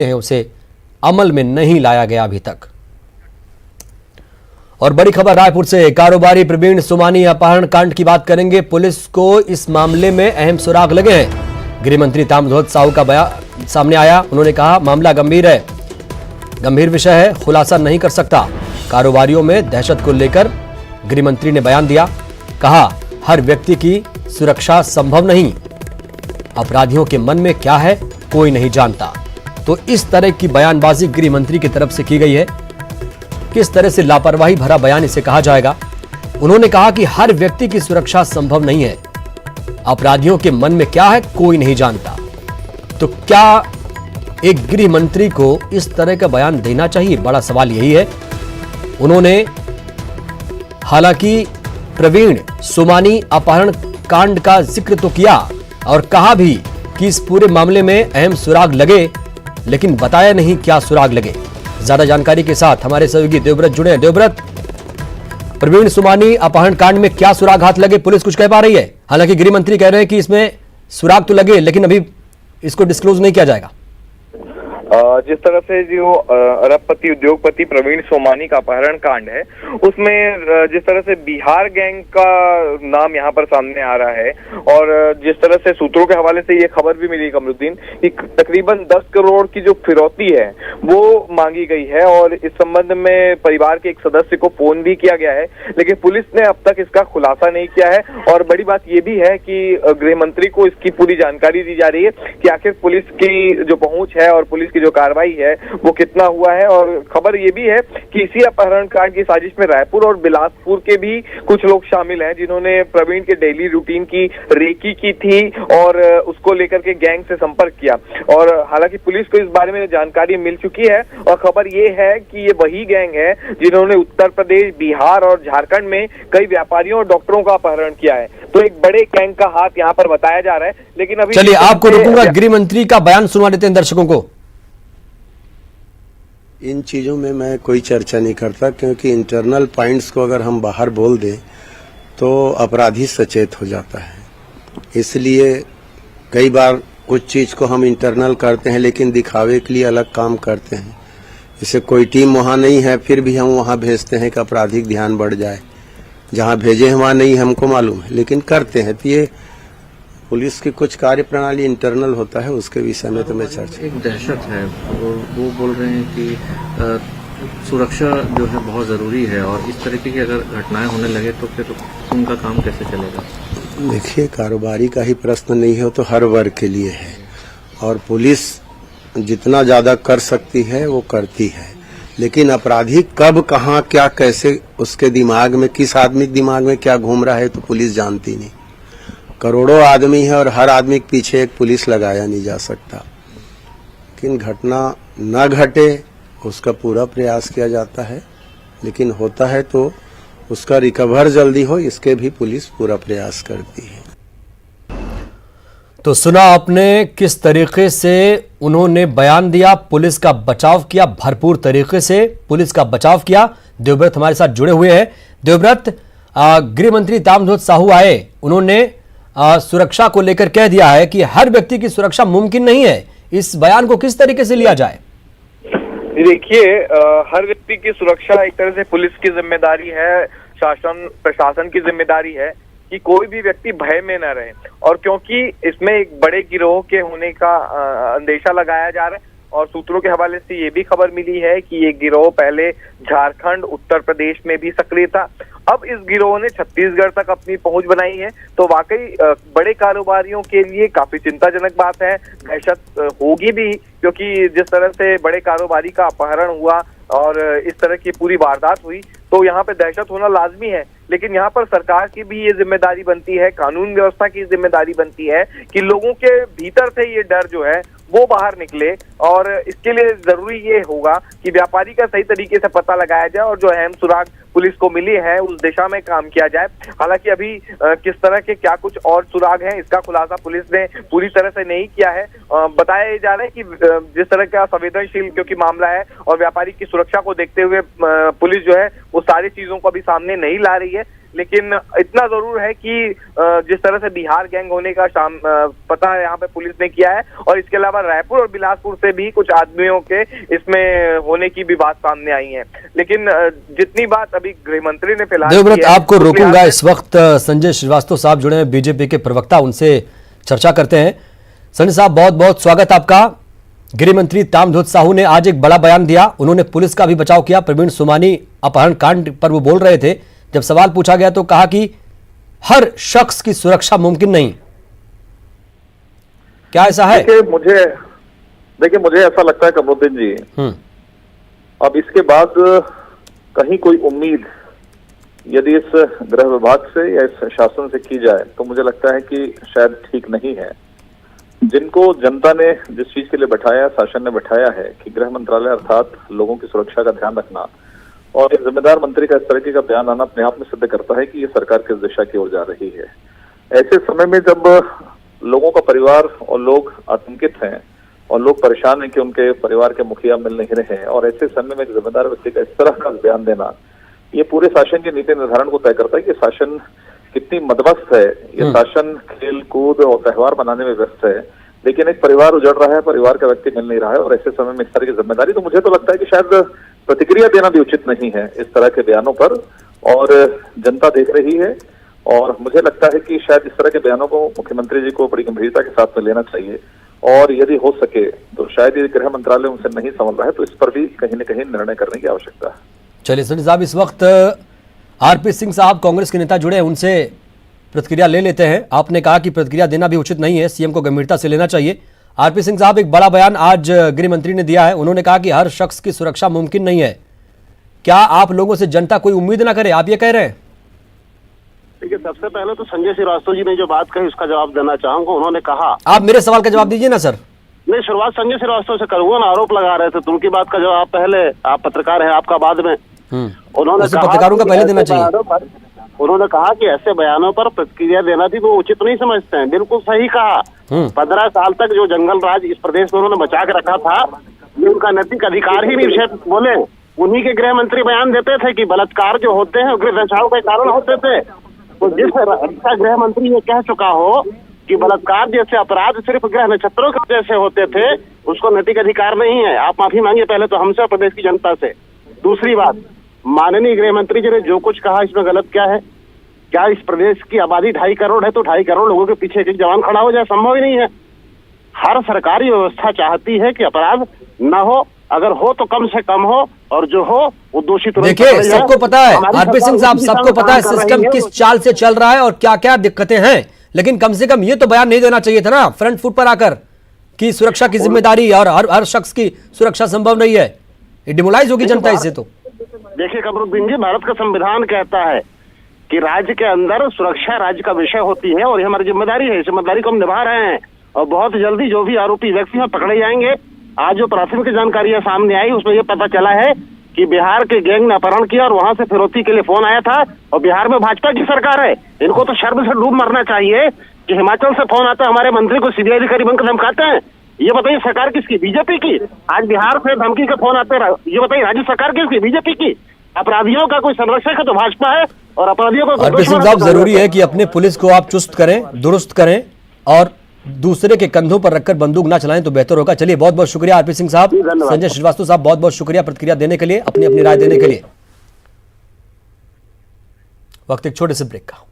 हैं उसे अमल में नहीं लाया गया अभी तक। और बड़ी खबर रायपुर से, कारोबारी प्रवीण सोमानी अपहरण कांड की बात करेंगे। पुलिस को इस मामले में अहम सुराग लगे हैं। गृह मंत्री ताम्रध्वज साहू का बयान सामने आया। उन्होंने कहा मामला गंभीर है, गंभीर विषय है, खुलासा नहीं कर सकता। कारोबारियों में दहशत को लेकर गृह मंत्री ने बयान दिया। कहा हर व्यक्ति की सुरक्षा संभव नहीं, अपराधियों के मन में क्या है कोई नहीं जानता। तो इस तरह की बयानबाजी गृह मंत्री की तरफ से की गई है। किस तरह से लापरवाही भरा बयान इसे कहा जाएगा। उन्होंने कहा कि हर व्यक्ति की सुरक्षा संभव नहीं है, अपराधियों के मन में क्या है कोई नहीं जानता। तो क्या एक गृह मंत्री को इस तरह का बयान देना चाहिए? बड़ा सवाल यही है। उन्होंने हालांकि प्रवीण सोमानी अपहरण कांड का जिक्र तो किया और कहा भी कि इस पूरे मामले में अहम सुराग लगे, लेकिन बताया नहीं क्या सुराग लगे। ज्यादा जानकारी के साथ हमारे सहयोगी देवव्रत जुड़े हैं। देवव्रत, प्रवीण सोमानी अपहरण कांड में क्या सुराग हाथ लगे, पुलिस कुछ कह पा रही है? हालांकि गृह मंत्री कह रहे हैं कि इसमें सुराग तो लगे, लेकिन अभी इसको डिस्क्लोज नहीं किया जाएगा। जिस तरह से जो अरबपति उद्योगपति प्रवीण सोमानी का अपहरण कांड है, उसमें जिस तरह से बिहार गैंग का नाम यहाँ पर सामने आ रहा है और जिस तरह से सूत्रों के हवाले से ये खबर भी मिली कमरुद्दीन कि तकरीबन 10 करोड़ की जो फिरौती है वो मांगी गई है और इस संबंध में परिवार के एक सदस्य को फोन भी किया गया है, लेकिन पुलिस ने अब तक इसका खुलासा नहीं किया है। और बड़ी बात ये भी है कि गृह मंत्री को इसकी पूरी जानकारी दी जा रही है कि आखिर पुलिस की जो पहुंच है और पुलिस की जो कार्रवाई है वो कितना हुआ है। और खबर ये भी है कि इसी अपहरण कांड की साजिश में रायपुर और बिलासपुर के भी कुछ लोग शामिल हैं जिन्होंने प्रवीण के डेली रूटीन की रेकी की थी और उसको लेकर के गैंग से संपर्क किया। और हालांकि पुलिस को इस बारे में जानकारी मिल चुकी है और खबर ये है कि ये वही गैंग है जिन्होंने उत्तर प्रदेश, बिहार और झारखंड में कई व्यापारियों और डॉक्टरों का अपहरण किया है। तो एक बड़े गैंग का हाथ यहाँ पर बताया जा रहा है। लेकिन अभी चलिए आपको रोकूंगा, गृह मंत्री का बयान सुनवा देते हैं दर्शकों को। इन चीज़ों में मैं कोई चर्चा नहीं करता, क्योंकि इंटरनल पॉइंट्स को अगर हम बाहर बोल दें तो अपराधी सचेत हो जाता है। इसलिए कई बार कुछ चीज़ को हम इंटरनल करते हैं लेकिन दिखावे के लिए अलग काम करते हैं। जैसे कोई टीम वहाँ नहीं है फिर भी हम वहाँ भेजते हैं कि आपराधिक ध्यान बढ़ जाए। जहाँ भेजे हैं वहाँ नहीं हमको मालूम है, लेकिन करते हैं। तो ये पुलिस की कुछ कार्य प्रणाली इंटरनल होता है, उसके विषय में तो मैं चर्चा। एक दहशत है, वो बोल रहे हैं कि सुरक्षा जो है बहुत जरूरी है और इस तरीके की अगर घटनाएं होने लगे तो फिर उनका काम कैसे चलेगा? देखिए, कारोबारी का ही प्रश्न नहीं है, तो हर वर्ग के लिए है और पुलिस जितना ज्यादा कर सकती है वो करती है। लेकिन अपराधी कब, कहाँ, क्या, कैसे, उसके दिमाग में, किस आदमी के दिमाग में क्या घूम रहा है तो पुलिस जानती नहीं। करोड़ों आदमी है और हर आदमी के पीछे एक पुलिस लगाया नहीं जा सकता। लेकिन घटना न घटे उसका पूरा प्रयास किया जाता है, लेकिन होता है तो उसका रिकवर जल्दी हो, इसके भी पुलिस पूरा प्रयास करती है। तो सुना आपने किस तरीके से उन्होंने बयान दिया, पुलिस का बचाव किया, भरपूर तरीके से पुलिस का बचाव किया। देवव्रत हमारे साथ जुड़े हुए हैं। देवव्रत, गृह मंत्री ताम्रध्वज साहू आए, उन्होंने सुरक्षा को लेकर कह दिया है कि हर व्यक्ति की सुरक्षा मुमकिन नहीं है। इस बयान को किस तरीके से लिया जाए? देखिए, हर व्यक्ति की सुरक्षा एक तरह से पुलिस की जिम्मेदारी है, शासन प्रशासन की जिम्मेदारी है कि कोई भी व्यक्ति भय में न रहे। और क्योंकि इसमें एक बड़े गिरोह के होने का अंदेशा लगाया जा रहा है और सूत्रों के हवाले से ये भी खबर मिली है कि ये गिरोह पहले झारखंड, उत्तर प्रदेश में भी सक्रिय था। अब इस गिरोह ने छत्तीसगढ़ तक अपनी पहुंच बनाई है। तो वाकई बड़े कारोबारियों के लिए काफी चिंताजनक बात है, दहशत होगी भी, क्योंकि जिस तरह से बड़े कारोबारी का अपहरण हुआ और इस तरह की पूरी वारदात हुई तो यहाँ पे दहशत होना लाजमी है। लेकिन यहाँ पर सरकार की भी ये जिम्मेदारी बनती है, कानून व्यवस्था की जिम्मेदारी बनती है कि लोगों के भीतर से ये डर जो है वो बाहर निकले। और इसके लिए जरूरी ये होगा कि व्यापारी का सही तरीके से पता लगाया जाए और जो अहम सुराग पुलिस को मिले हैं उस दिशा में काम किया जाए। हालांकि अभी किस तरह के क्या कुछ और सुराग हैं इसका खुलासा पुलिस ने पूरी तरह से नहीं किया है। बताया जा रहा है कि जिस तरह का संवेदनशील क्योंकि मामला है और व्यापारी की सुरक्षा को देखते हुए पुलिस जो है वो सारी चीजों को अभी सामने नहीं ला रही है। लेकिन इतना जरूर है कि जिस तरह से बिहार गैंग होने का पता है यहाँ पे पुलिस ने किया है और इसके अलावा रायपुर और बिलासपुर से से भी कुछ आदमियों के इसमें होने की भी बात सामने आई है। लेकिन जितनी बात अभी गृह मंत्री ने फिलहाल देवव्रत, आपको रोकूंगा। इस वक्त संजय श्रीवास्तव साहब जुड़े हैं, बीजेपी के प्रवक्ता, उनसे चर्चा करते हैं। संजय साहब, बहुत बहुत स्वागत आपका। गृह मंत्री ताम्रध्वज साहू ने आज एक बड़ा बयान दिया, उन्होंने पुलिस का भी बचाव किया। प्रवीण सुमानी अपहरण कांड पर वो बोल रहे थे, जब सवाल पूछा गया तो कहा कि हर शख्स की सुरक्षा मुमकिन नहीं। क्या ऐसा है? देखिए मुझे ऐसा लगता है कमरुद्दीन जी, अब इसके बाद कहीं कोई उम्मीद यदि इस गृह विभाग से या इस शासन से की जाए तो मुझे लगता है कि शायद ठीक नहीं है। जिनको जनता ने जिस चीज के लिए बैठाया, शासन ने बैठाया है कि गृह मंत्रालय अर्थात लोगों की सुरक्षा का ध्यान रखना, और एक जिम्मेदार मंत्री का इस तरीके का बयान आना अपने आप में सिद्ध करता है कि ये सरकार किस दिशा की ओर जा रही है। ऐसे समय में जब लोगों का परिवार और लोग आतंकित हैं और लोग परेशान हैं कि उनके परिवार के मुखिया मिल नहीं रहे हैं, और ऐसे समय में एक जिम्मेदार व्यक्ति का इस तरह का बयान देना, ये पूरे शासन के नीति निर्धारण को तय करता है कि शासन कितनी मदमस्त है। ये शासन खेल कूद और त्योहार मनाने में व्यस्त है, लेकिन एक परिवार उजड़ रहा है, परिवार का व्यक्ति मिल नहीं रहा है, और ऐसे समय में इस तरह की जिम्मेदारी, तो मुझे तो लगता है कि शायद प्रतिक्रिया देना भी उचित नहीं है इस तरह के बयानों पर। और जनता देख रही है, और मुझे लगता है कि शायद इस तरह के बयानों को मुख्यमंत्री जी को बड़ी गंभीरता के साथ में लेना चाहिए, और यदि हो सके तो शायद ये गृह मंत्रालय उनसे नहीं संभल रहा है तो इस पर भी कहीं न कहीं निर्णय करने की आवश्यकता है। चलिए संजय साहब, इस वक्त आरपी सिंह साहब कांग्रेस के नेता जुड़े हैं, उनसे प्रतिक्रिया ले लेते हैं। आपने कहा कि प्रतिक्रिया देना भी उचित नहीं है, सीएम को गंभीरता से लेना चाहिए। आरपी सिंह साहब, एक बड़ा बयान आज गृह मंत्री ने दिया है, उन्होंने कहा कि हर शख्स की सुरक्षा मुमकिन नहीं है। क्या आप लोगों से जनता कोई उम्मीद ना करे, आप ये कह रहे हैं? देखिए, सबसे पहले तो संजय श्रीवास्तव जी ने जो बात कही उसका जवाब देना चाहूंगा। उन्होंने कहा, आप मेरे सवाल का जवाब दीजिए ना सर। नहीं, शुरुआत संजय श्रीवास्तव से करूंगा ना, आरोप लगा रहे थे तो उनकी बात का जवाब पहले, आप पत्रकार हैं, आपका बाद में। उन्होंने पत्रकारों का पहले देना चाहिए। उन्होंने कहा कि ऐसे बयानों पर प्रतिक्रिया देना भी वो उचित नहीं समझते हैं। बिल्कुल सही कहा। 15 साल तक जो जंगल राज इस प्रदेश में उन्होंने बचा के रखा था, ये उनका नैतिक अधिकार ही नहीं विषय बोले। उन्हीं के गृह मंत्री बयान देते थे कि बलात्कार जो होते हैं गृह रक्षाओं के कारण होते थे। तो जिस अच्छा गृह मंत्री ये कह चुका हो कि बलात्कार जैसे अपराध सिर्फ ग्रह नक्षत्रों की वजह से होते थे, उसको नैतिक अधिकार नहीं है। आप माफी मांगिए पहले तो हमसे और प्रदेश की जनता से। दूसरी बात, माननीय गृह मंत्री जी ने जो कुछ कहा इसमें गलत क्या है? क्या इस प्रदेश की आबादी 2.5 करोड़ है तो 2.5 करोड़ लोगों के पीछे एक जवान खड़ा हो जाए? संभव ही नहीं है। हर सरकारी व्यवस्था चाहती है कि अपराध न हो, अगर हो तो कम से कम हो, और जो हो वो दोषी तुरंत। देखिए, सबको पता है आरपी सिंह साहब, सबको पता है सिस्टम किस चाल से चल रहा है और क्या क्या दिक्कतें हैं, लेकिन कम से कम ये तो बयान नहीं देना चाहिए था ना फ्रंट फुट पर आकर कि सुरक्षा की जिम्मेदारी और हर शख्स की सुरक्षा संभव नहीं है। डिमोलाइज होगी जनता इससे। तो देखिए कमरुद्दीन जी, भारत का संविधान कहता है कि राज्य के अंदर सुरक्षा राज्य का विषय होती है, और ये हमारी जिम्मेदारी है। इस जिम्मेदारी को हम निभा रहे हैं, और बहुत जल्दी जो भी आरोपी व्यक्ति हैं पकड़े जाएंगे। आज जो प्राथमिक जानकारियां सामने आई उसमें ये पता चला है कि बिहार के गैंग ने अपहरण किया और वहां से फिरौती के लिए फोन आया था, और बिहार में भाजपा की सरकार है। इनको तो शर्म से डूब मरना चाहिए कि हिमाचल से फोन आता है, हमारे मंत्री को सीबीआई अधिकारी बनकर धमकाते हैं। ये बताइए सरकार किसकी? बीजेपी की। आज बिहार से धमकी के फोन आते हैं, ये बताइए राज्य सरकार किसकी? बीजेपी की। अपराधियों का कोई संरक्षक है तो भाजपा है, और अपराधियों को आरपी सिंह साहब, जरूरी है कि अपने पुलिस को आप चुस्त करें, दुरुस्त करें, और दूसरे के कंधों पर रखकर बंदूक ना चलाएं तो बेहतर होगा। चलिए, बहुत बहुत शुक्रिया आरपी सिंह साहब। संजय श्रीवास्तव साहब, बहुत बहुत शुक्रिया प्रतिक्रिया देने के लिए, अपनी राय देने के लिए। वक्त एक छोटे से ब्रेक का।